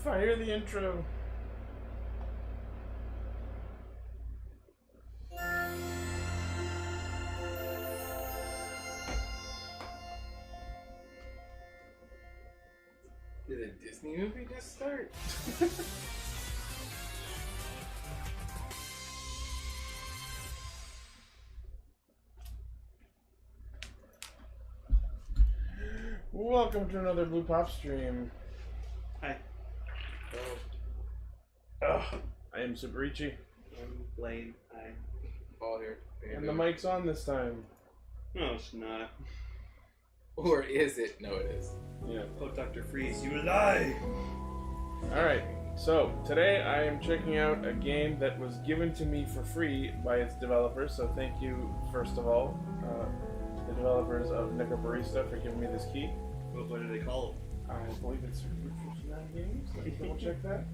Fire the intro. Did a Disney movie just start? Welcome to another BluePopStream. Hi, I am Super Ichi. I'm Blaine. Hi. Paul here. And the mic's on this time. No, it's not. Or is it? No, it is. Yeah. Oh, Dr. Freeze, you lie! Alright, so today I am checking out a game that was given to me for free by its developers, so thank you, first of all, the developers of Necrobarista for giving me this key. What do they call it? I believe it's Route 59 Games. Let me double check that.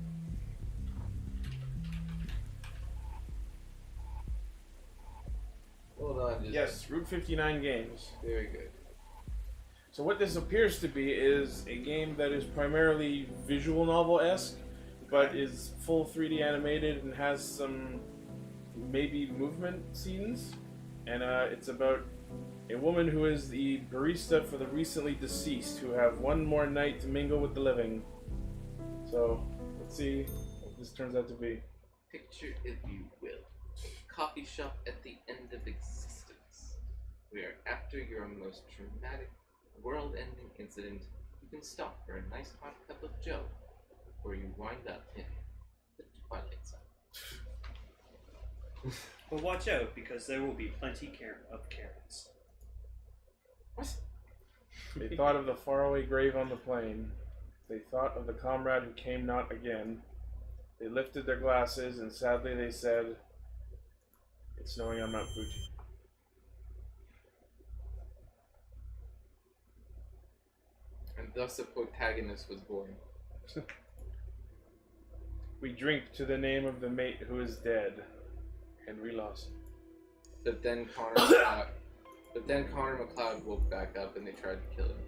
Hold on. Just... Yes, Route 59 Games. Very good. So what this appears to be is a game that is primarily visual novel-esque, but is full 3D animated and has some maybe movement scenes. And it's about a woman who is the barista for the recently deceased, who have one more night to mingle with the living. So let's see what this turns out to be. Picture, if you will, a coffee shop at the end of existence, where after your most traumatic, world-ending incident, you can stop for a nice hot cup of joe, where you wind up in the Twilight Zone. But watch out, because there will be plenty of Karens. What? They thought of the faraway grave on the plain. They thought of the comrade who came not again. They lifted their glasses, and sadly they said, "It's snowing on Mount Fuji." And thus a protagonist was born. We drink to the name of the mate who is dead. Henry Lawson. But then Connor McLeod woke back up and they tried to kill him.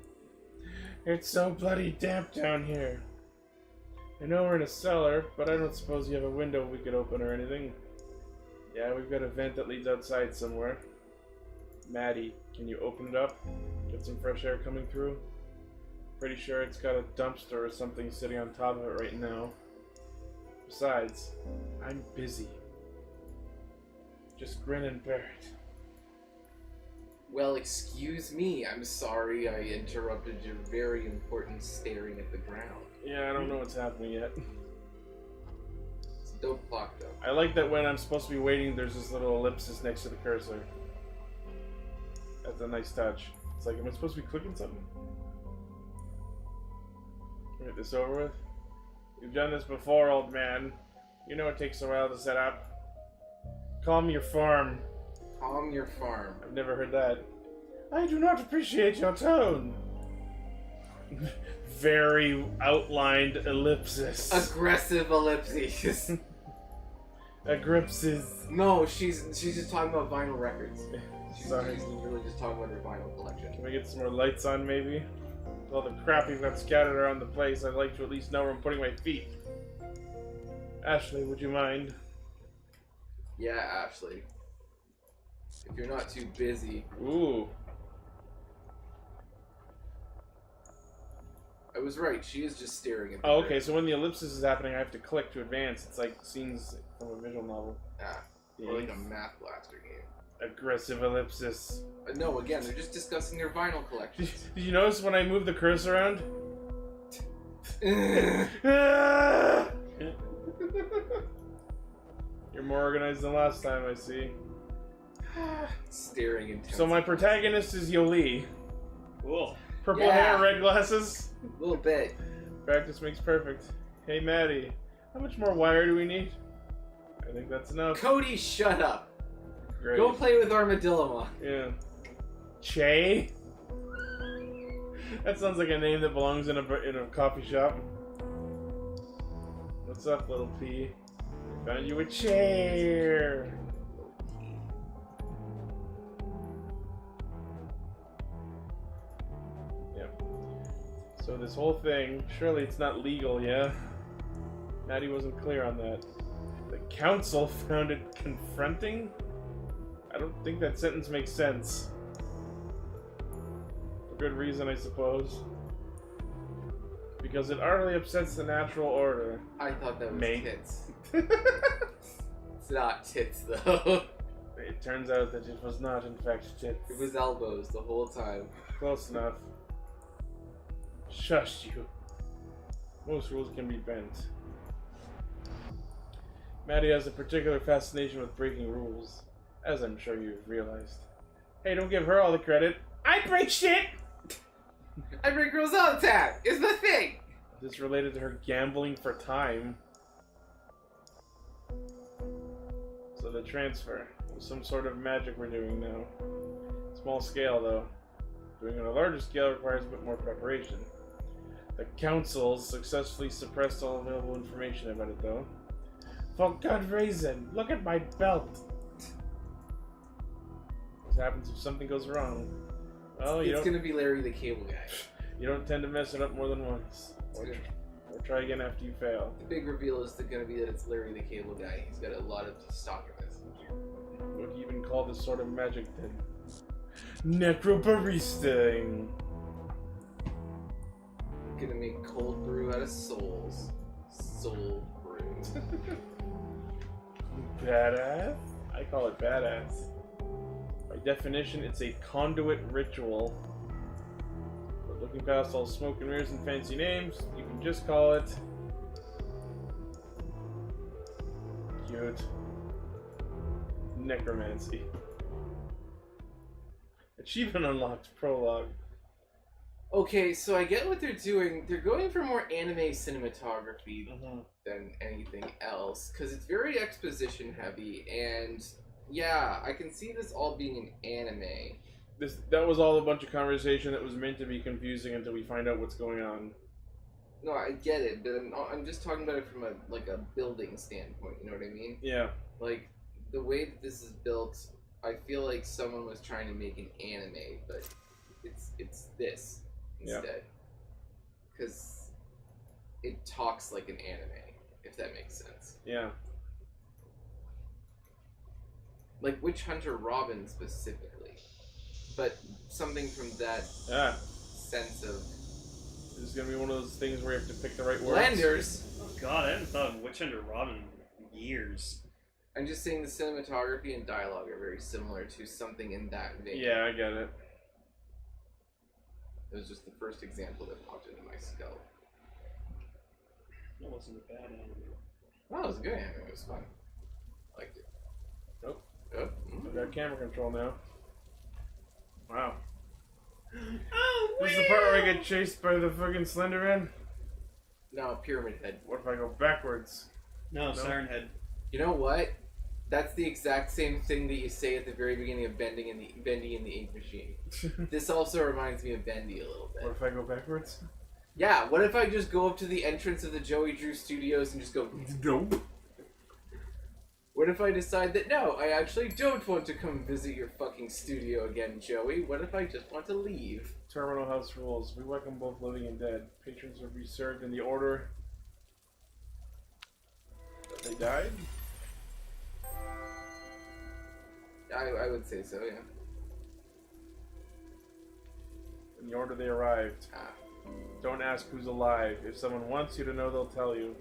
It's so bloody damp down here. I know we're in a cellar, but I don't suppose you have a window we could open or anything. Yeah, we've got a vent that leads outside somewhere. Maddie, can you open it up? Get some fresh air coming through? Pretty sure it's got a dumpster or something sitting on top of it right now. Besides, I'm busy. Just grin and bear it. Well, excuse me. I'm sorry I interrupted your very important staring at the ground. Yeah, I don't know what's happening yet. It's a dope clock, though. I like that when I'm supposed to be waiting, there's this little ellipsis next to the cursor. That's a nice touch. It's like, am I supposed to be clicking something? Get this over with. You've done this before, old man. You know it takes a while to set up. Calm your farm. Calm your farm. I've never heard that. I do not appreciate your tone. Very outlined ellipsis. Aggressive ellipses. Aggripses. No, she's just talking about vinyl records. Sorry. She's really just talking about her vinyl collection. Can we get some more lights on, maybe? With all the crap we've got scattered around the place, I'd like to at least know where I'm putting my feet. Ashley, would you mind? Yeah, Ashley. If you're not too busy. Ooh. I was right, she is just staring at the Oh, okay, ground. so when the ellipsis is happening, I have to click to advance. It's like scenes from a visual novel. Ah, Yeah. or like a Math Blaster game. Aggressive ellipsis. No, again, they're just discussing their vinyl collection. Did you notice when I move the cursor around? You're more organized than last time, I see. Staring intensely. So my protagonist is Yoli. Cool. Purple Yeah. hair, red glasses. A little bit. Practice makes perfect. Hey, Maddie, how much more wire do we need? I think that's enough. Cody, shut up. Great. Go play with Armadillo. Yeah. Che? That sounds like a name that belongs in a coffee shop. What's up, little P? I found you a chair. Yep. So this whole thing, surely it's not legal, yeah? Maddie wasn't clear on that. The council found it confronting? I don't think that sentence makes sense. For good reason, I suppose. Because it utterly upsets the natural order. I thought that was Mate. tits. It's not tits, though. It turns out that it was not, in fact, tits. It was elbows the whole time. Close enough. Shush you. Most rules can be bent. Maddie has a particular fascination with breaking rules, as I'm sure you've realized. Hey, don't give her all the credit. I break shit! I break rules all the time! It's the thing! Is this related to her gambling for time? So the transfer. Some sort of magic we're doing now. Small scale, though. Doing it on a larger scale requires a bit more preparation. The council successfully suppressed all available information about it, though. For good reason. Look at my belt. What happens if something goes wrong? Well, It's gonna be Larry the Cable Guy. You don't tend to mess it up more than once. Or try again after you fail. The big reveal is gonna be that it's Larry the Cable Guy. He's got a lot of stock in this. What do you even call this sort of magic then? Necrobarista. Gonna make cold brew out of souls. Soul brew. Badass? I call it badass. By definition, it's a conduit ritual. But looking past all smoke and mirrors and fancy names, you can just call it... cute. Necromancy. Achievement unlocked. Prologue. Okay, so I get what they're doing. They're going for more anime cinematography Mm-hmm. than anything else, because it's very exposition heavy, and yeah, I can see this all being an anime. That was all a bunch of conversation that was meant to be confusing until we find out what's going on. No, I get it, but I'm just talking about it from a building standpoint, you know what I mean? Yeah. Like, the way that this is built, I feel like someone was trying to make an anime, but it's this instead. Because it talks like an anime, if that makes sense. Yeah. Like Witch Hunter Robin specifically. But something from that sense of... This is going to be one of those things where you have to pick the right words. Blenders! Oh god, I haven't thought of Witch Hunter Robin in years. I'm just saying the cinematography and dialogue are very similar to something in that vein. Yeah, I get it. It was just the first example that popped into my skull. That wasn't a bad anime. Well, it was a good anime. It was fun. I liked it. Nope. Oh. I've got camera control now. Wow. Oh, This is the part where I get chased by the fucking Slender Man? No, Pyramid Head. What if I go backwards? No, Siren Head. You know what? That's the exact same thing that you say at the very beginning of Bendy in the Ink Machine. This also reminds me of Bendy a little What bit. if I go backwards? Yeah, what if I just go up to the entrance of the Joey Drew Studios and just go... Nope. What if I decide that, no, I actually don't want to come visit your fucking studio again, Joey? What if I just want to leave? Terminal House rules. We welcome both living and dead. Patrons will be served in the order that they died. I would say so, yeah. In the order they arrived. Ah. Don't ask who's alive. If someone wants you to know, they'll tell you.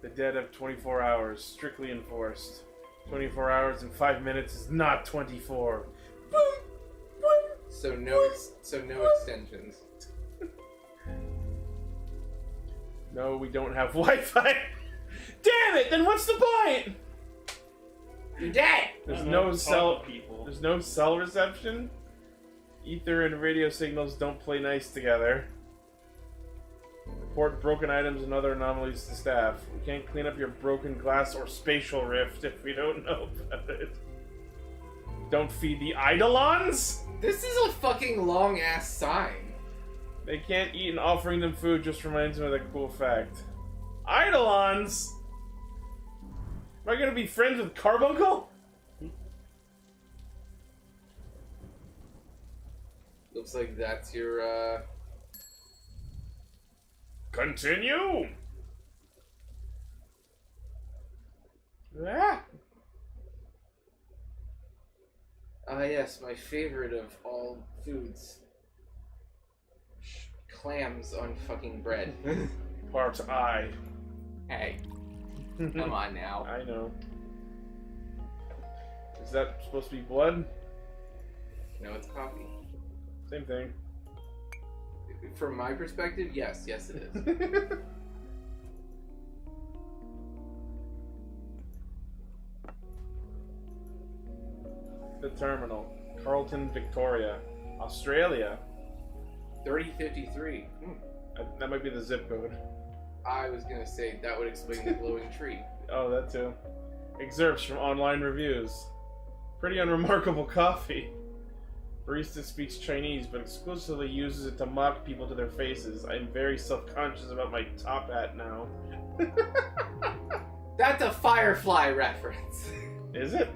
The dead have 24 hours, strictly enforced. 24 hours and 5 minutes is not 24. So no extensions. No, we don't have Wi-Fi. Damn it! Then what's the point? You're dead! There's I don't no know, talk cell. to people. There's no cell reception. Ether and radio signals don't play nice together. Report broken items and other anomalies to staff. We can't clean up your broken glass or spatial rift if we don't know about it. Don't feed the Eidolons? This is a fucking long ass sign. They can't eat, and offering them food just reminds me of a cool fact. Eidolons? Am I gonna be friends with Carbuncle? Looks like that's your, Continue! Ah! Ah, yes, my favorite of all foods. Clams on fucking bread. Parts eye. Hey, come on now. I know. Is that supposed to be blood? No, it's coffee. Same thing. From my perspective, yes it is. The terminal. Carlton, Victoria. Australia. 3053. That might be the zip code. I was gonna say that would explain the glowing tree. Oh, that too. Excerpts from online reviews. Pretty unremarkable coffee. Barista speaks Chinese, but exclusively uses it to mock people to their faces. I'm very self-conscious about my top hat now. That's a Firefly reference. Is it?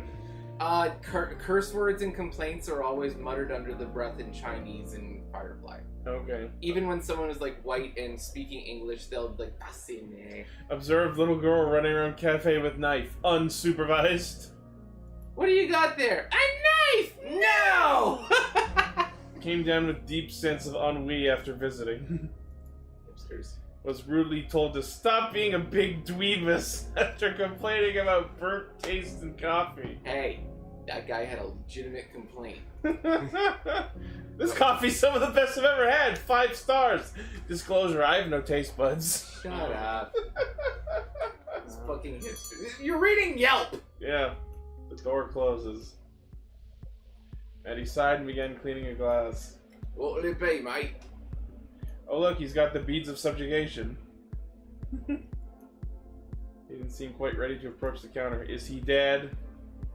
Curse words and complaints are always muttered under the breath in Chinese in Firefly. Okay. Even when someone is like white and speaking English, they'll be like, "Passine." Observed little girl running around cafe with knife, unsupervised. What do you got there? A knife! No! Came down with deep sense of ennui after visiting. Hipsters. Was rudely told to stop being a big dweebus after complaining about burnt taste in coffee. Hey, that guy had a legitimate complaint. This coffee's some of the best I've ever had. 5 stars. Disclosure, I have no taste buds. Shut up. It's fucking hipster. You're reading Yelp! Yeah. The door closes. Maddie sighed and began cleaning a glass. What will it be, mate? Oh look, he's got the beads of subjugation. He didn't seem quite ready to approach the counter. Is he dead?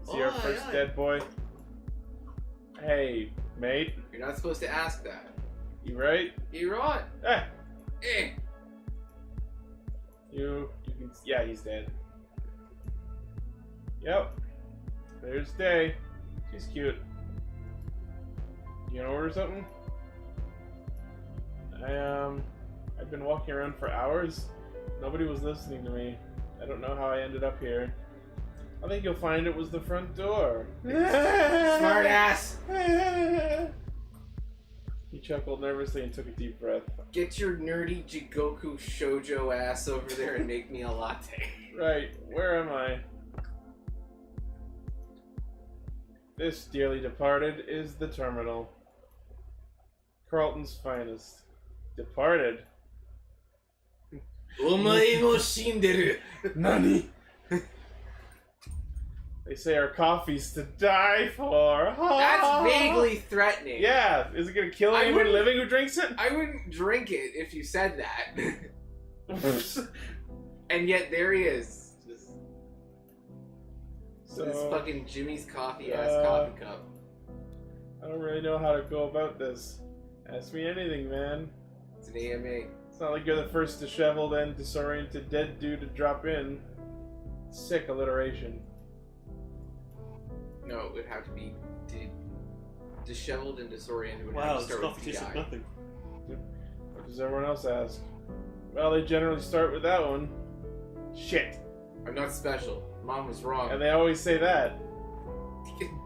Is he our first dead boy? Hey, mate. You're not supposed to ask that. You right? You're right. Ah! Eh. You can... Yeah, he's dead. Yep. There's Day. She's cute. You gonna order something? I've been walking around for hours. Nobody was listening to me. I don't know how I ended up here. I think you'll find it was the front door. Smart ass! He chuckled nervously and took a deep breath. Get your nerdy Jigoku shoujo ass over there and make me a latte. Right, where am I? This, dearly departed, is the terminal. Carlton's finest. Departed? Omae mo shinderu. Nani? They say our coffee's to die for. That's vaguely threatening. Yeah, is it gonna kill anyone living who drinks it? I wouldn't drink it if you said that. And yet there he is. Just this fucking Jimmy's coffee coffee cup. I don't really know how to go about this. Ask me anything, man. It's an AMA. It's not like you're the first disheveled and disoriented dead dude to drop in. Sick alliteration. No, it would have to be disheveled and disoriented. Would Wow, have to this start coffee with tastes like DI. nothing. What does everyone else ask? Well, they generally start with that one. Shit. I'm not special. Mom was wrong. And they always say that.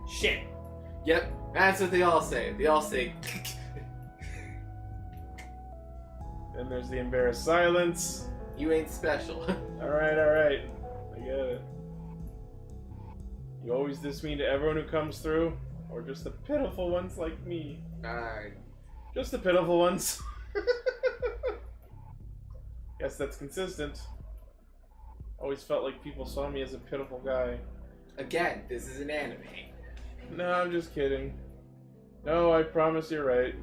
Shit. Yep, that's what they all say. They all say. Then there's the embarrassed silence. You ain't special. Alright, alright. I get it. You always this mean to everyone who comes through? Or just the pitiful ones like me? Just the pitiful ones. Guess that's consistent. Always felt like people saw me as a pitiful guy. Again, this is an anime. No, I'm just kidding. No, I promise you're right.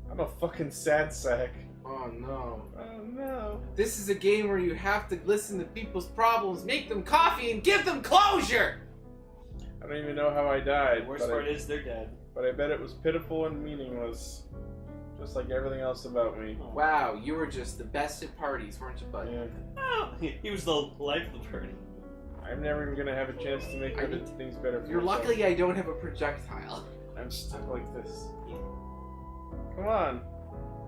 I'm a fucking sad sack. Oh no. Oh no. This is a game where you have to listen to people's problems, make them coffee, and give them closure! I don't even know how I died. The worst part is they're dead. But I bet it was pitiful and meaningless. Just like everything else about me. Wow, you were just the best at parties, weren't you, bud? Yeah. Oh, he was the life of the party. I'm never even gonna have a chance to make things better for You're myself. luckily I don't have a projectile. I'm stuck like this. Come on.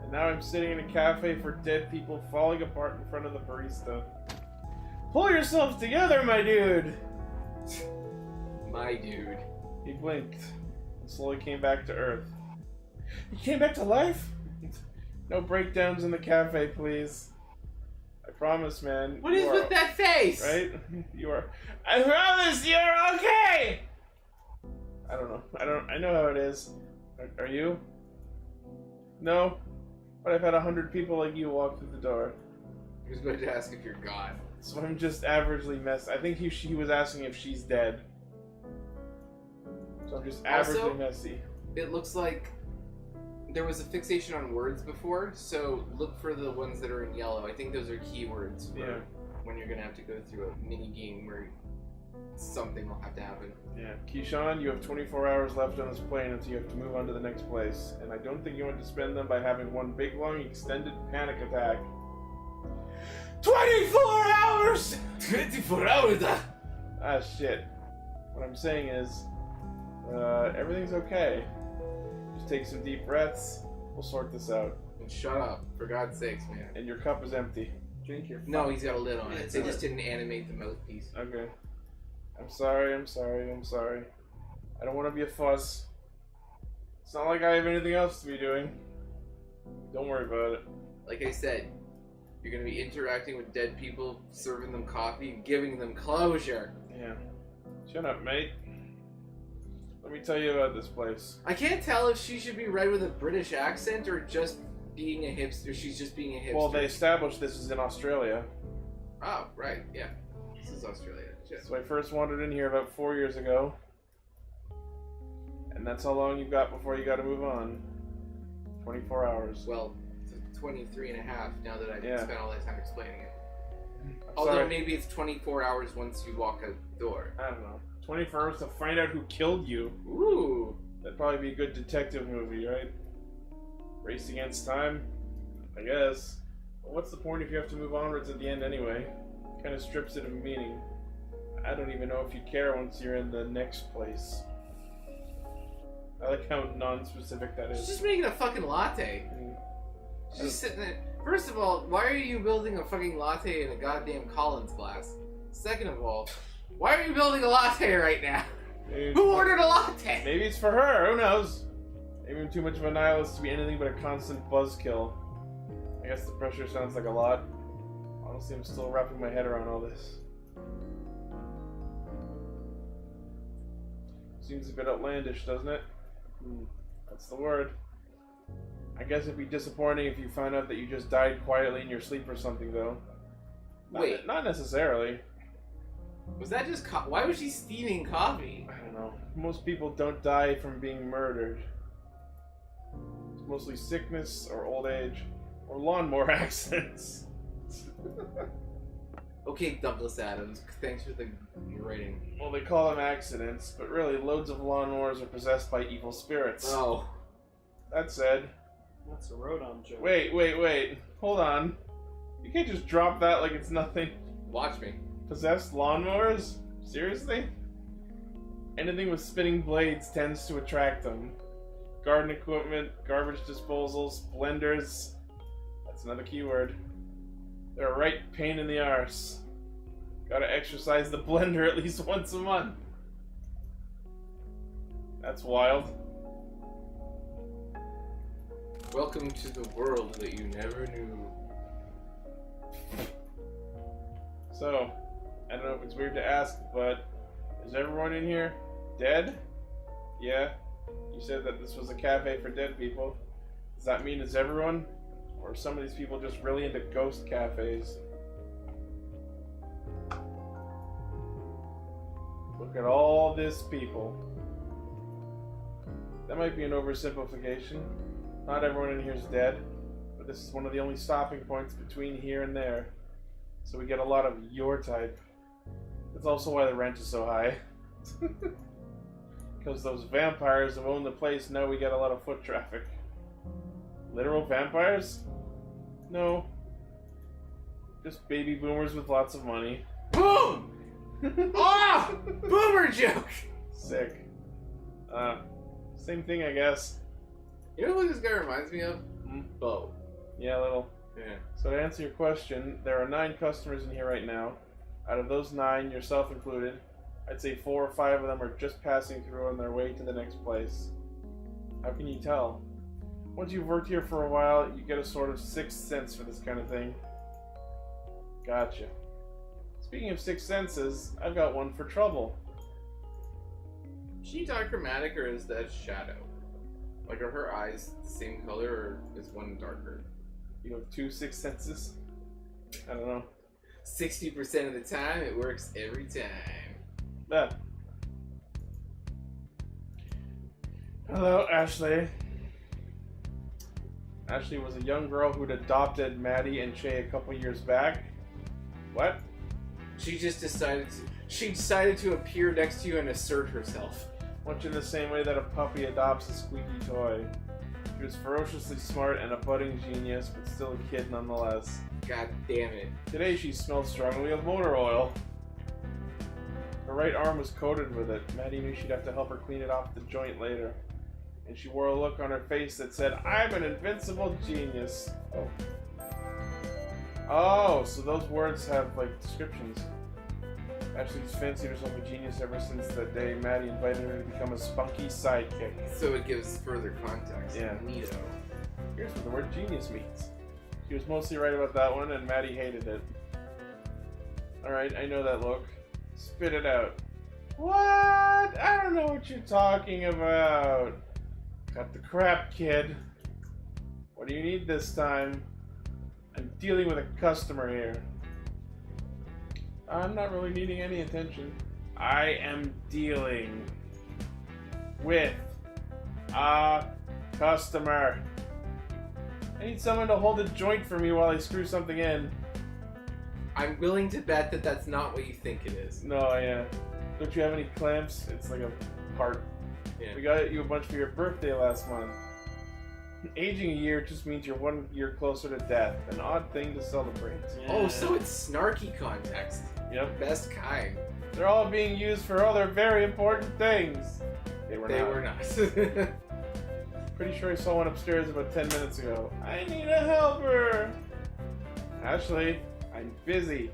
And now I'm sitting in a cafe for dead people falling apart in front of the barista. Pull yourself together, my dude! My dude. He blinked and slowly came back to Earth. He came back to life? No breakdowns in the cafe, please. I promise, man. What is with that face? Right? You are. I promise you're okay! I don't know. I know how it is. Are you? No? But I've had 100 people like you walk through the door. He was about to ask if you're God. So I'm just averagely messed. I think he was asking if she's dead. So I'm just averagely Also, messy. It looks like there was a fixation on words before, so look for the ones that are in yellow. I think those are keywords for when you're gonna have to go through a mini game where something will have to happen. Yeah. Keyshawn, you have 24 hours left on this plane until you have to move on to the next place. And I don't think you want to spend them by having one big, long, extended panic attack. 24 hours! 24 hours! Ah, shit. What I'm saying is, everything's okay. Just take some deep breaths. We'll sort this out. And shut up, for God's sakes, man. And your cup is empty. Drink your. No, he's got a lid on it. It's They a just lid. didn't animate the mouthpiece. Okay. I'm sorry. I don't want to be a fuss. It's not like I have anything else to be doing. Don't worry about it. Like I said, you're gonna be interacting with dead people, serving them coffee, and giving them closure. Yeah. Shut up, mate. Let me tell you about this place. I can't tell if she should be read with a British accent or just being a hipster. She's just being a hipster. Well, they established this is in Australia. Oh, right, yeah. This is Australia. Shit. So I first wandered in here about 4 years ago. And that's how long you've got before you gotta move on. 24 hours. Well, it's 23 and a half now that I've Yeah. spent all that time explaining it. I'm Although sorry. maybe it's 24 hours once you walk out the door. I don't know. 24 hours to find out who killed you. Ooh. That'd probably be a good detective movie, right? Race against time? I guess. But what's the point if you have to move onwards at the end anyway? Kind of strips it of meaning. I don't even know if you care once you're in the next place. I like how non-specific that She's is. just making a fucking latte. Mm. She's just sitting there. First of all, why are you building a fucking latte in a goddamn Collins glass? Second of all, why are you building a latte right now? Maybe, Who ordered a latte? maybe it's for her, who knows? Maybe I'm too much of a nihilist to be anything but a constant buzzkill. I guess the pressure sounds like a lot. Honestly, I'm still wrapping my head around all this. Seems a bit outlandish, doesn't it? That's the word. I guess it'd be disappointing if you found out that you just died quietly in your sleep or something, though. Wait. Not necessarily. Was that just why was she steaming coffee? I don't know. Most people don't die from being murdered. It's mostly sickness or old age or lawnmower accidents. Okay, Douglas Adams, thanks for the rating. Well, they call them accidents, but really, loads of lawnmowers are possessed by evil spirits. Oh. That said, That's a Rodon joke. wait. Hold on. You can't just drop that like it's nothing. Watch me. Possessed lawnmowers? Seriously? Anything with spinning blades tends to attract them. Garden equipment, garbage disposals, blenders. That's another keyword. They're a right pain in the arse. Gotta exercise the blender at least once a month. That's wild. Welcome to the world that you never knew. So, I don't know if it's weird to ask, but is everyone in here dead? Yeah. You said that this was a cafe for dead people. Does that mean it's everyone? Or are some of these people just really into ghost cafes? Look at all this people. That might be an oversimplification. Not everyone in here is dead, but this is one of the only stopping points between here and there. So we get a lot of your type. That's also why the rent is so high. Because those vampires who own the place know we get a lot of foot traffic. Literal vampires? No. Just baby boomers with lots of money. Boom! Ah! Boomer joke! Sick. Same thing, I guess. You know who this guy reminds me of? Hmm? Bo. Yeah, a little. Yeah. So to answer your question, there are 9 customers in here right now. Out of those 9, yourself included, I'd say 4 or 5 of them are just passing through on their way to the next place. How can you tell? Once you've worked here for a while, you get a sort of sixth sense for this kind of thing. Gotcha. Speaking of sixth senses, I've got one for trouble. Is she dichromatic or is that shadow? Like, are her eyes the same color or is one darker? You have 2 sixth senses? I don't know. 60% of the time, it works every time. That. Hello, Ashley. Ashley was a young girl who'd adopted Maddie and Shay a couple years back. What? She decided to appear next to you and assert herself. Much in the same way that a puppy adopts a squeaky toy. She was ferociously smart and a budding genius, but still a kid nonetheless. God damn it. Today she smelled strongly of motor oil. Her right arm was coated with it. Maddie knew she'd have to help her clean it off the joint later. And she wore a look on her face that said, I'm an invincible genius. Oh, so those words have, like, descriptions. Ashley's fancied herself a genius ever since the day Maddie invited her to become a spunky sidekick. So it gives further context. Yeah. Neato. Here's where the word genius means. She was mostly right about that one, and Maddie hated it. Alright, I know that look. Spit it out. What? I don't know what you're talking about. Got the crap, kid. What do you need this time? I'm dealing with a customer here. I'm not really needing any attention. I am dealing with a customer. I need someone to hold a joint for me while I screw something in. I'm willing to bet that that's not what you think it is. No, yeah. Don't you have any clamps? It's like a part. Yeah. We got you a bunch for your birthday last month. Aging a year just means you're 1 year closer to death. An odd thing to celebrate. Yeah. Oh, so it's snarky context. Yep. Best kind. They're all being used for other very important things. They were not. Pretty sure I saw one upstairs about 10 minutes ago. I need a helper. Ashley, I'm busy.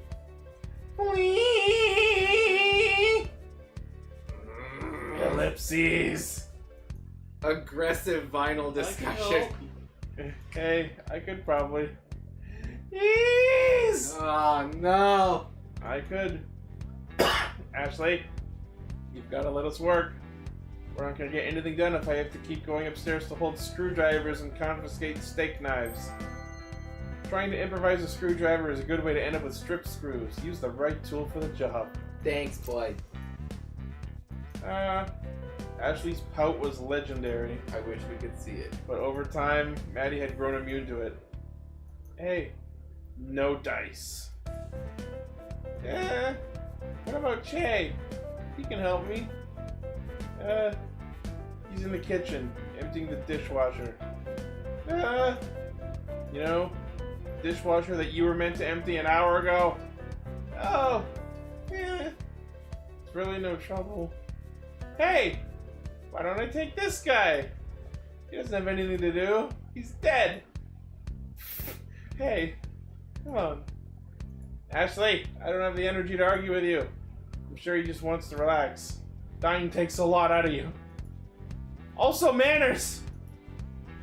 Ellipses. Aggressive vinyl discussion. Hey, I could probably. Yes! Oh no. I could. Ashley, you've got to let us work. We're not going to get anything done if I have to keep going upstairs to hold screwdrivers and confiscate steak knives. Trying to improvise a screwdriver is a good way to end up with strip screws. Use the right tool for the job. Thanks, bud. Ashley's pout was legendary. I wish we could see it. But over time, Maddie had grown immune to it. Hey, no dice. What about Che? He can help me. He's in the kitchen, emptying the dishwasher. You know, dishwasher that you were meant to empty an hour ago. Oh, yeah. It's really no trouble. Hey, why don't I take this guy? He doesn't have anything to do. He's dead. Hey, come on. Ashley, I don't have the energy to argue with you. I'm sure he just wants to relax. Dying takes a lot out of you. Also, manners!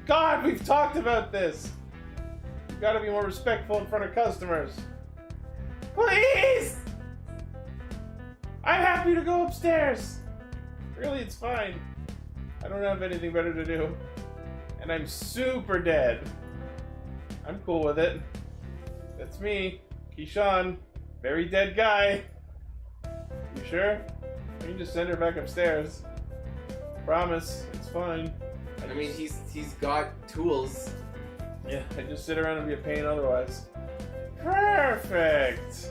God, we've talked about this! You've got to be more respectful in front of customers. Please! I'm happy to go upstairs! Really, it's fine. I don't have anything better to do. And I'm super dead. I'm cool with it. That's me, Keyshawn. Very dead guy. You sure? We can just send her back upstairs. Promise, it's fine. I mean, he's got tools. Yeah, I just sit around and be a pain otherwise. Perfect!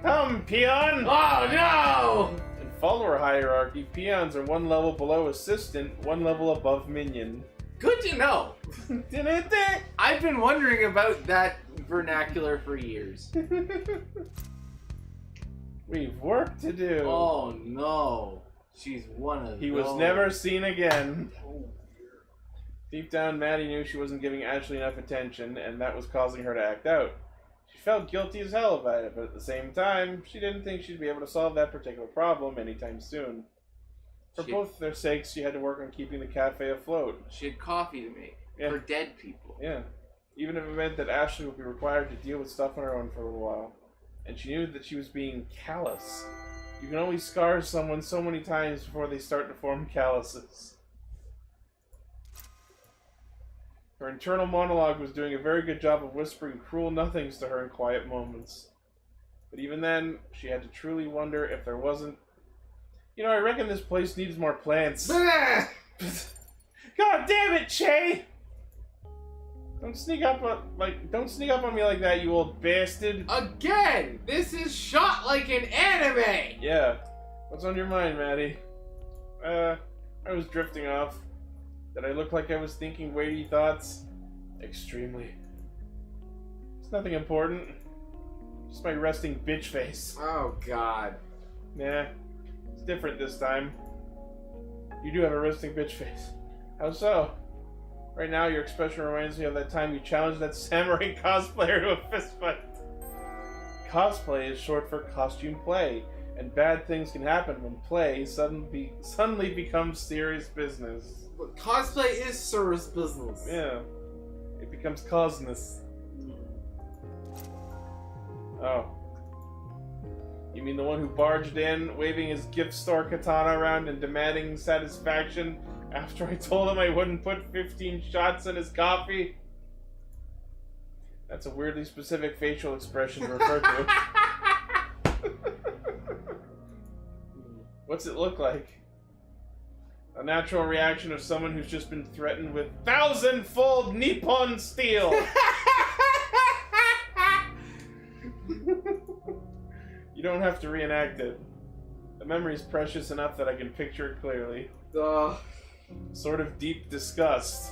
Come, peon! Oh no! In follower hierarchy, peons are 1 level below assistant, 1 level above minion. Good to know. Didn't it? I've been wondering about that vernacular for years. We've work to do. Oh no. She's one of He those. was never seen again. Deep down, Maddie knew she wasn't giving Ashley enough attention, and that was causing her to act out. She felt guilty as hell about it, but at the same time, she didn't think she'd be able to solve that particular problem anytime soon. For both their sakes, she had to work on keeping the cafe afloat. She had coffee to make for dead people. Yeah. Even if it meant that Ashley would be required to deal with stuff on her own for a little while. And she knew that she was being callous. You can only scar someone so many times before they start to form calluses. Her internal monologue was doing a very good job of whispering cruel nothings to her in quiet moments. But even then, she had to truly wonder if there wasn't... You know, I reckon this place needs more plants. God damn it, Che! Don't sneak up on me like that, you old bastard. Again! This is shot like an anime! Yeah. What's on your mind, Maddie? I was drifting off. Did I look like I was thinking weighty thoughts? Extremely. It's nothing important. Just my resting bitch face. Oh, God. Nah. It's different this time. You do have a resting bitch face. How so? Right now, your expression reminds me of that time you challenged that samurai cosplayer to a fistfight. Cosplay is short for costume play, and bad things can happen when play suddenly becomes serious business. But cosplay is serious business. Yeah. It becomes cosness. Oh. You mean the one who barged in, waving his gift store katana around and demanding satisfaction after I told him I wouldn't put 15 shots in his coffee? That's a weirdly specific facial expression to refer to. What's it look like? A natural reaction of someone who's just been threatened with 1,000-fold Nippon steel! You don't have to reenact it. The memory's precious enough that I can picture it clearly. Sort of deep disgust.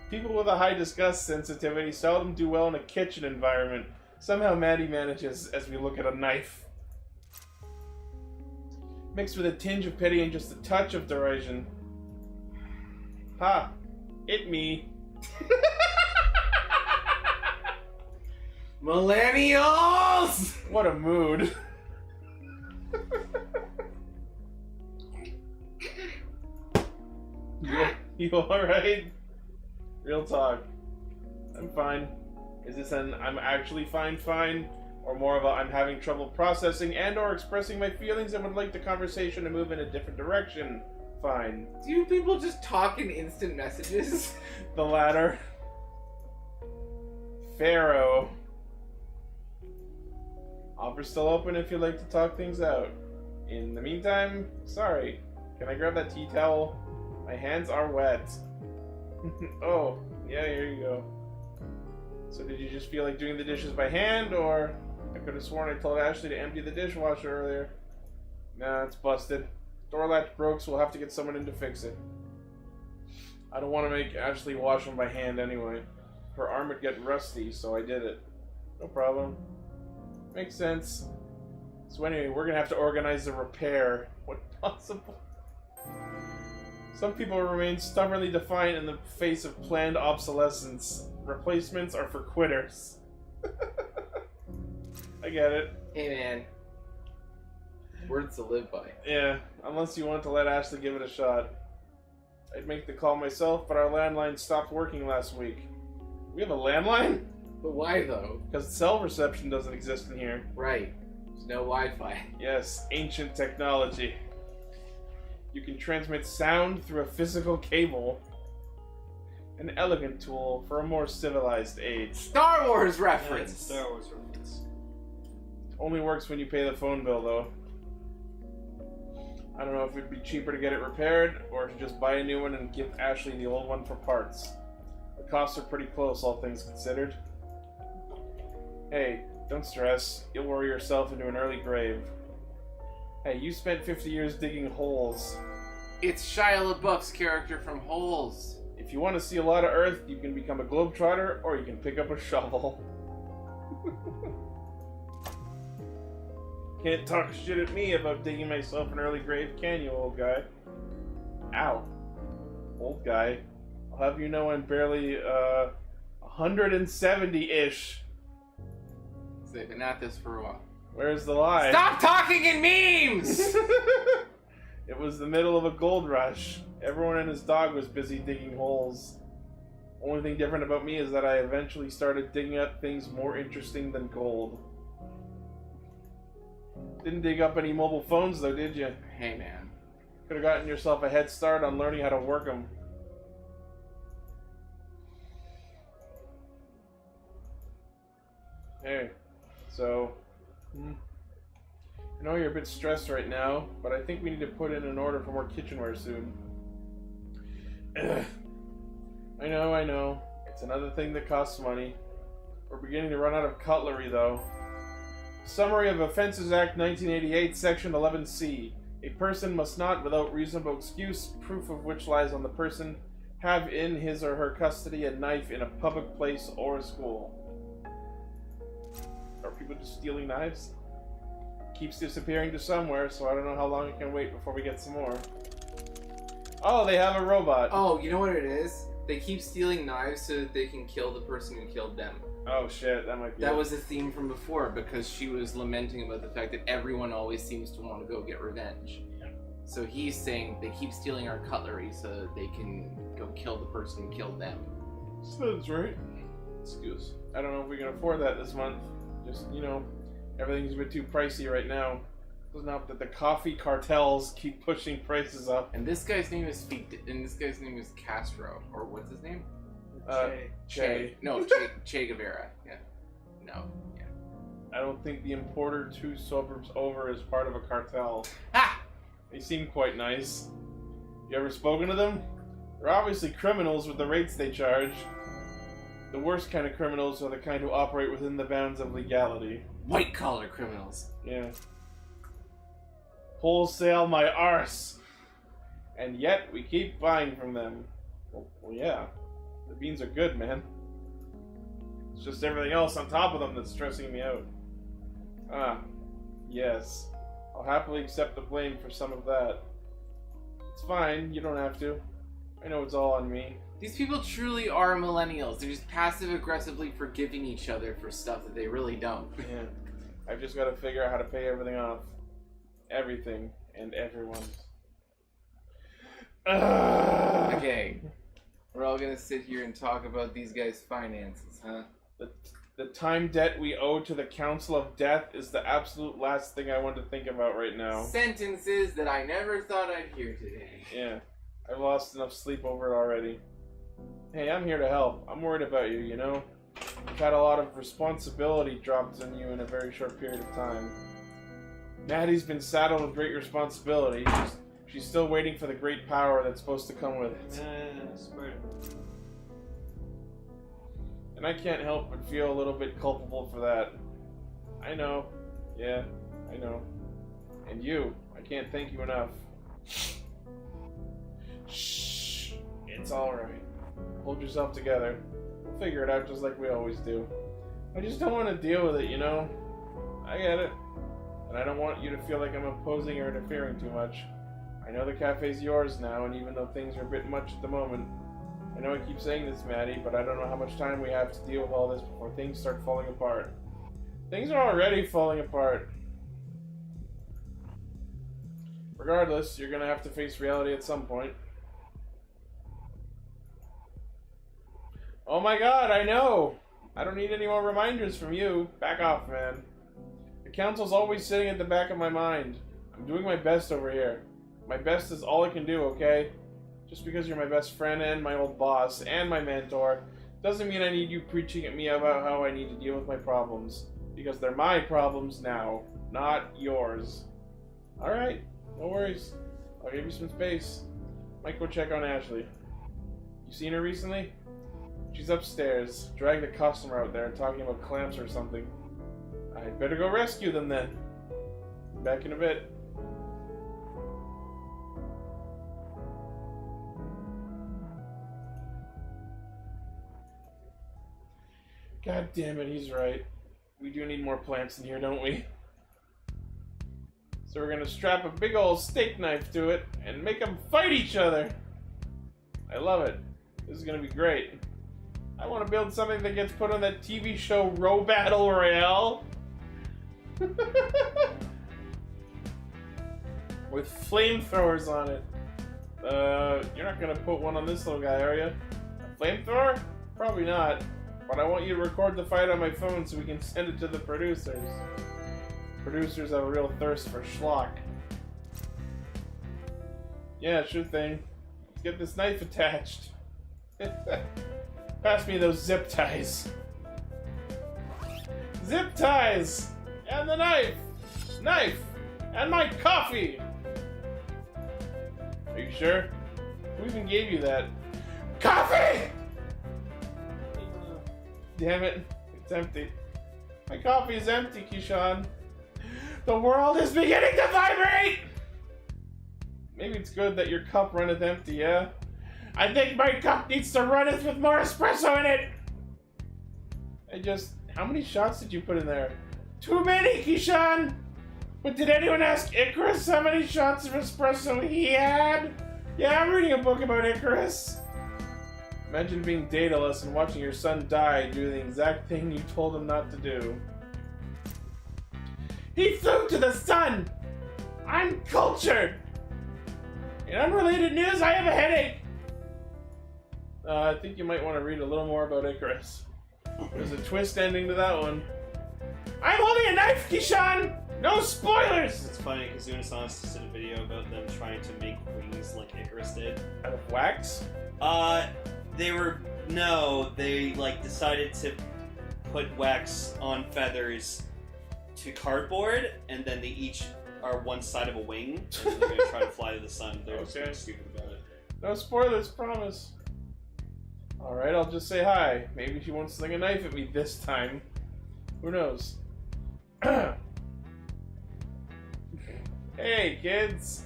People with a high disgust sensitivity seldom do well in a kitchen environment. Somehow Maddie manages as we look at a knife. Mixed with a tinge of pity and just a touch of derision. Ha! It me. Millennials! What a mood. You alright? Real talk. I'm fine. Is this an I'm actually fine, or more of a I'm having trouble processing and or expressing my feelings and would like the conversation to move in a different direction? Fine. Do people just talk in instant messages? The latter. Pharaoh. Offer's still open if you'd like to talk things out. In the meantime, sorry. Can I grab that tea towel? My hands are wet. Oh, yeah, here you go. So did you just feel like doing the dishes by hand, or... I could have sworn I told Ashley to empty the dishwasher earlier. Nah, it's busted. Door latch broke, so we'll have to get someone in to fix it. I don't want to make Ashley wash them by hand anyway. Her arm would get rusty, so I did it. No problem. Makes sense. So anyway, we're gonna have to organize the repair. What possible? Some people remain stubbornly defiant in the face of planned obsolescence. Replacements are for quitters. I get it. Hey man. Words to live by. Yeah, unless you want to let Ashley give it a shot. I'd make the call myself, but our landline stopped working last week. We have a landline? But why though? Because cell reception doesn't exist in here. Right. There's no Wi-Fi. Yes, ancient technology. You can transmit sound through a physical cable. An elegant tool for a more civilized age. Star Wars Yeah, reference! it's a Star Wars reference. Only works when you pay the phone bill, though. I don't know if it'd be cheaper to get it repaired, or to just buy a new one and give Ashley the old one for parts. The costs are pretty close, all things considered. Hey, don't stress. You'll worry yourself into an early grave. Hey, you spent 50 years digging holes. It's Shia LaBeouf's character from Holes. If you want to see a lot of Earth, you can become a globetrotter, or you can pick up a shovel. Can't talk shit at me about digging myself an early grave, can you, old guy? Ow. Old guy. I'll have you know I'm barely, 170-ish. So they've been at this for a while. Where's the lie? Stop talking in memes! It was the middle of a gold rush. Everyone and his dog was busy digging holes. Only thing different about me is that I eventually started digging up things more interesting than gold. Didn't dig up any mobile phones though, did you? Hey man. Could have gotten yourself a head start on learning how to work them. Hey, so... I know you're a bit stressed right now, but I think we need to put in an order for more kitchenware soon. Ugh. I know. It's another thing that costs money. We're beginning to run out of cutlery, though. Summary of Offenses Act 1988, Section 11C. A person must not, without reasonable excuse, proof of which lies on the person, have in his or her custody a knife in a public place or a school. Are people just stealing knives? Keeps disappearing to somewhere, so I don't know how long it can wait before we get some more. Oh, they have a robot. Oh, you know what it is? They keep stealing knives so that they can kill the person who killed them. Oh shit, that might be That it. was a theme from before, because she was lamenting about the fact that everyone always seems to want to go get revenge. So he's saying they keep stealing our cutlery so that they can go kill the person who killed them. Sounds right. Excuse. I don't know if we can afford that this month. Just, everything's a bit too pricey right now. Doesn't help that the coffee cartels keep pushing prices up. And this guy's name is Castro, or what's his name? Che. No, Che Guevara. Yeah. No. Yeah. I don't think the importer 2 suburbs over is part of a cartel. Ha! They seem quite nice. You ever spoken to them? They're obviously criminals with the rates they charge. The worst kind of criminals are the kind who operate within the bounds of legality. White-collar criminals. Yeah. Wholesale my arse. And yet, we keep buying from them. Well, yeah. The beans are good, man. It's just everything else on top of them that's stressing me out. Ah, yes. I'll happily accept the blame for some of that. It's fine, you don't have to. I know it's all on me. These people truly are millennials. They're just passive-aggressively forgiving each other for stuff that they really don't. Yeah. I've just got to figure out how to pay everything off. Everything and everyone. Okay. We're all gonna sit here and talk about these guys' finances, huh? The time debt we owe to the Council of Death is the absolute last thing I want to think about right now. Sentences that I never thought I'd hear today. Yeah. I've lost enough sleep over it already. Hey, I'm here to help. I'm worried about you, You've had a lot of responsibility dropped on you in a very short period of time. Maddie's been saddled with great responsibility. She's still waiting for the great power that's supposed to come with it. And I can't help but feel a little bit culpable for that. I know. Yeah, I know. And you, I can't thank you enough. Shh. It's alright. Hold yourself together. We'll figure it out just like we always do. I just don't want to deal with it, I get it. And I don't want you to feel like I'm opposing or interfering too much. I know the cafe's yours now, and even though things are a bit much at the moment, I know I keep saying this, Maddie, but I don't know how much time we have to deal with all this before things start falling apart. Things are already falling apart. Regardless, you're gonna have to face reality at some point. Oh my god, I know! I don't need any more reminders from you. Back off, man. The council's always sitting at the back of my mind. I'm doing my best over here. My best is all I can do, okay? Just because you're my best friend and my old boss and my mentor doesn't mean I need you preaching at me about how I need to deal with my problems. Because they're my problems now, not yours. Alright, no worries. I'll give you some space. Might go check on Ashley. You seen her recently? She's upstairs, dragging the customer out there and talking about clamps or something. I'd better go rescue them then. Back in a bit. God damn it, he's right. We do need more plants in here, don't we? So we're gonna strap a big old steak knife to it and make them fight each other. I love it. This is gonna be great. I want to build something that gets put on that TV show Row Battle Royale. With flamethrowers on it. You're not gonna put one on this little guy, are you? A flamethrower? Probably not. But I want you to record the fight on my phone so we can send it to the producers. Producers have a real thirst for schlock. Yeah, sure thing. Let's get this knife attached. Pass me those zip ties. Zip ties! And the knife! Knife! And my coffee! Are you sure? Who even gave you that? Coffee! Damn it, it's empty. My coffee is empty, Kishan. The world is beginning to vibrate! Maybe it's good that your cup runneth empty, yeah? I think my cup needs to runneth with more espresso in it! How many shots did you put in there? Too many, Kishan! But did anyone ask Icarus how many shots of espresso he had? Yeah, I'm reading a book about Icarus. Imagine being dataless and watching your son die due to the exact thing you told him not to do. He flew to the sun! I'm cultured! In unrelated news, I have a headache! I think you might want to read a little more about Icarus. There's a twist ending to that one. I'm holding a knife, Kishan! No spoilers! It's funny because Unisonic just did a video about them trying to make wings like Icarus did. Out of wax? They like decided to put wax on feathers to cardboard, and then they each are one side of a wing, and then they're gonna try to fly to the sun. They're just being stupid about it. No spoilers, promise. Alright, I'll just say hi. Maybe she won't sling a knife at me this time. Who knows? Hey, kids!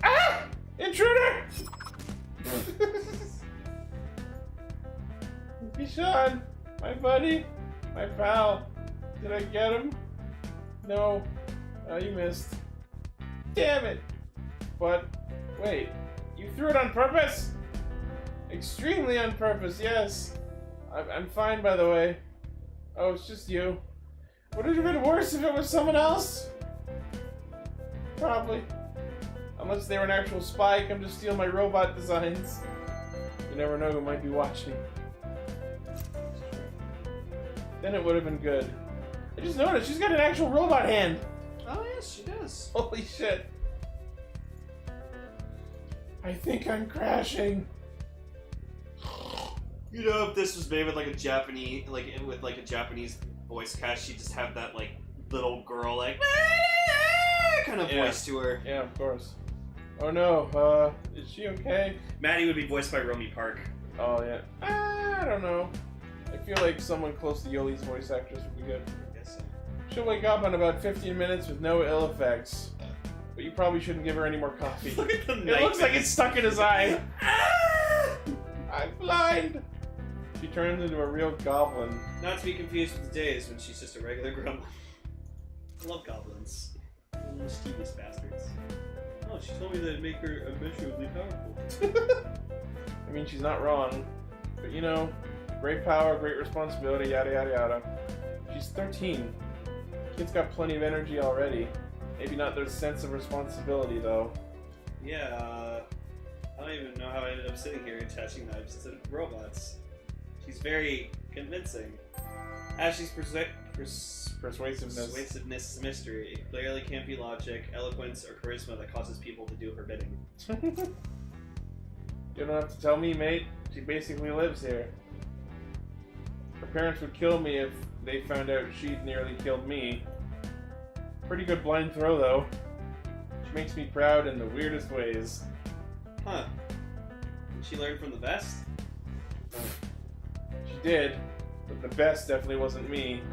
Ah! Intruder! Kishan, my buddy, my pal. Did I get him? No. You missed. Damn it! But, wait. You threw it on purpose? Extremely on purpose, yes. I'm fine, by the way. Oh, it's just you. Would it have been worse if it was someone else? Probably. Unless they were an actual spy come to steal my robot designs. You never know who might be watching. Then it would have been good. I just noticed she's got an actual robot hand. Oh yes, she does. Holy shit. I think I'm crashing. You know, if this was made with like a Japanese, voice cast, she'd just have that like little girl like kind of voice to her. Yeah, of course. Oh no, is she okay? Maddie would be voiced by Romy Park. Oh yeah. I don't know. I feel like someone close to Yoli's voice actress would be good. I guess so. She'll wake up in about 15 minutes with no ill effects. But you probably shouldn't give her any more coffee. Look at the It looks like it's stuck in his eye. I'm blind! She turns into a real goblin. Not to be confused with the days when she's just a regular gremlin. I love goblins. Mischievous bastards. Oh, she told me that it'd make her immeasurably powerful. I mean, she's not wrong. But you know, great power, great responsibility, yada yada yada. She's 13. Kid's got plenty of energy already. Maybe not their sense of responsibility, though. Yeah, I don't even know how I ended up sitting here attaching knives instead of robots. She's very convincing. Ashley's persuasiveness is a mystery. It clearly can't be logic, eloquence, or charisma that causes people to do her bidding. You don't have to tell me, mate. She basically lives here. Her parents would kill me if they found out she'd nearly killed me. Pretty good blind throw, though. She makes me proud in the weirdest ways. Huh. Did she learn from the best? She did, but the best definitely wasn't me.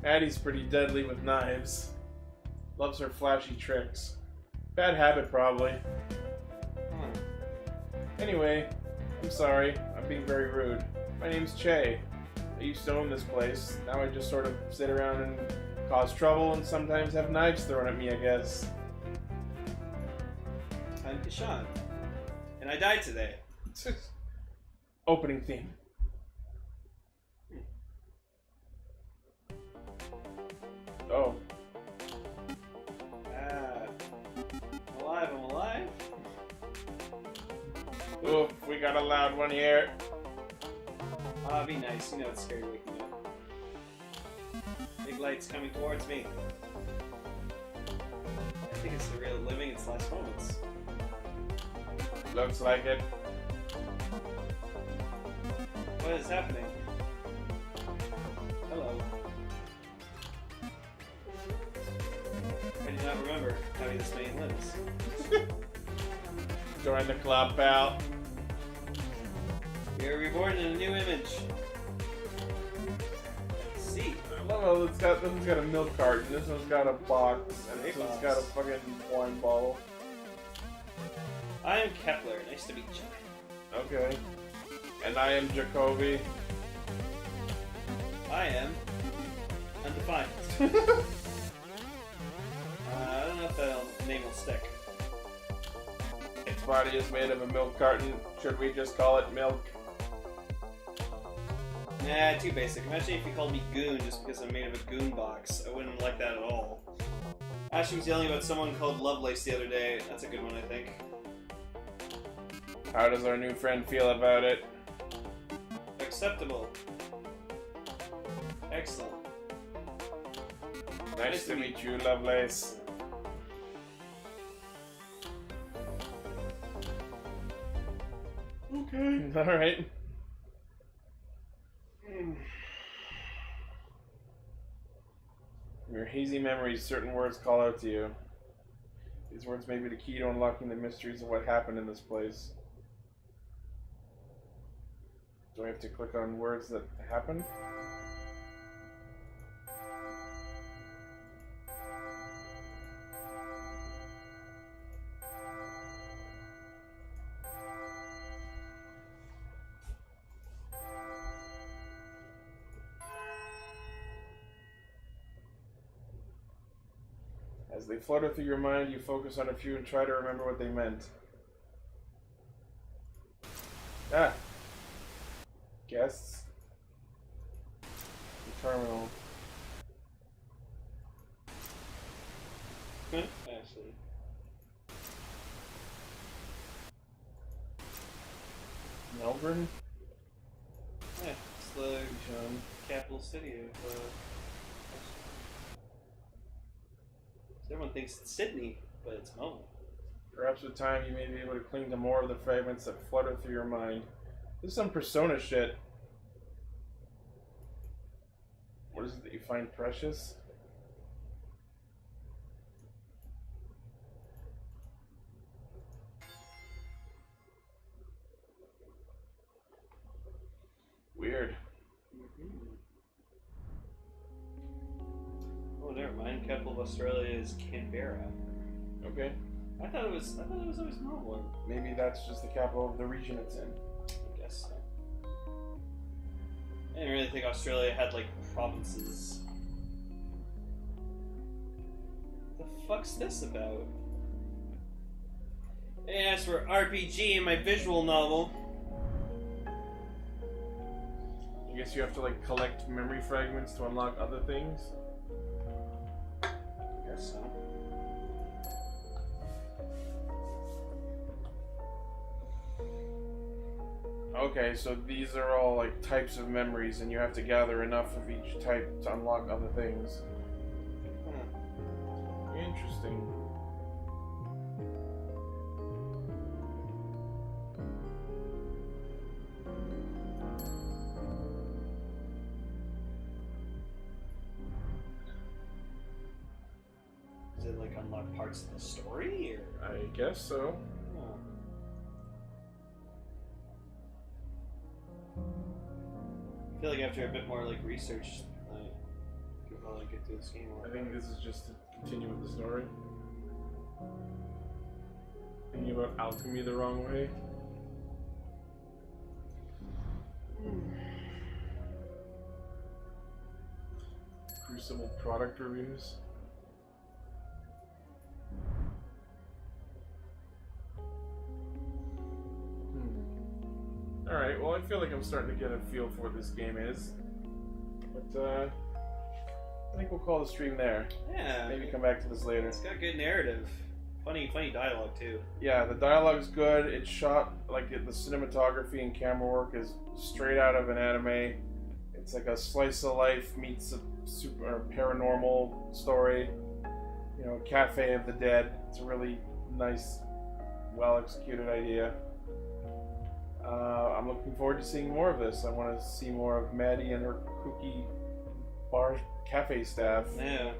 Addie's pretty deadly with knives. Loves her flashy tricks. Bad habit, probably. Huh. Anyway, I'm sorry. I'm being very rude. My name's Che. I used to own this place. Now I just sort of sit around and cause trouble and sometimes have knives thrown at me, I guess. I'm Kishan. And I died today. Opening theme. Oh, we got a loud one here. Be nice. You know it's scary waking up. Big lights coming towards me. I think it's the real living its last moments. Looks like it. What is happening? Hello. I do not remember having this many limbs. Join the club, pal. We are reborn in a new image. Let's see. I love how this one's got a milk carton, this one's got a box, and this one's got a fucking wine bottle. I am Kepler. Nice to meet you. Okay. And I am Jacoby. I am undefined. I don't know if that name will stick. Its body is made of a milk carton. Should we just call it milk? Nah, too basic. Imagine if you called me Goon just because I'm made of a goon box. I wouldn't like that at all. Ashley was yelling about someone called Lovelace the other day. That's a good one, I think. How does our new friend feel about it? Acceptable. Excellent. Nice to meet you, Lovelace. Okay. Alright. From your hazy memories, certain words call out to you. These words may be the key to unlocking the mysteries of what happened in this place. Do I have to click on words that happened? As they flutter through your mind, you focus on a few and try to remember what they meant. Ah! Guests. The terminal. Actually. Melbourne? Yeah, it's the capital city of everyone thinks it's Sydney, but it's Melbourne. Perhaps with time you may be able to cling to more of the fragments that flutter through your mind. This is some Persona shit. What is it that you find precious? Weird. Oh, never mind. Capital of Australia is Canberra. Okay. I thought it was always Melbourne. Maybe that's just the capital of the region it's in. I guess so. I didn't really think Australia had like provinces. The fuck's this about? And as for RPG in my visual novel, I guess you have to like collect memory fragments to unlock other things. I guess so. Okay, so these are all like types of memories, and you have to gather enough of each type to unlock other things. Interesting. Does it like unlock parts of the story, or? I guess so. Oh. I feel like after a bit more like research, I could probably get through this game. I think this is just to continue with the story. Thinking about alchemy the wrong way. Crucible product reviews. Alright, well I feel like I'm starting to get a feel for what this game is. But I think we'll call the stream there. Yeah. Maybe come back to this later. It's got good narrative. Funny dialogue too. Yeah, the dialogue's good. It's shot like the cinematography and camera work is straight out of an anime. It's like a slice of life meets a super or paranormal story. You know, Cafe of the Dead. It's a really nice, well executed idea. I'm looking forward to seeing more of this. I want to see more of Maddie and her kooky bar cafe staff. Yeah.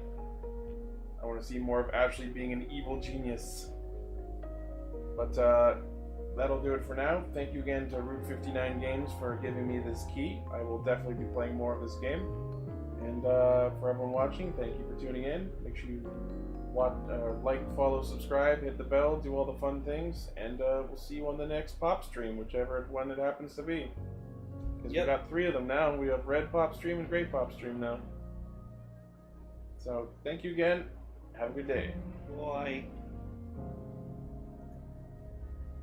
I want to see more of Ashley being an evil genius. But that'll do it for now. Thank you again to Route 59 Games for giving me this key. I will definitely be playing more of this game. And for everyone watching, thank you for tuning in. Make sure you like, follow, subscribe, hit the bell, do all the fun things, and we'll see you on the next pop stream, whichever one it happens to be. Because we've got 3 of them now. We have Red Pop Stream and Grey Pop Stream now. So, thank you again. Have a good day. Bye.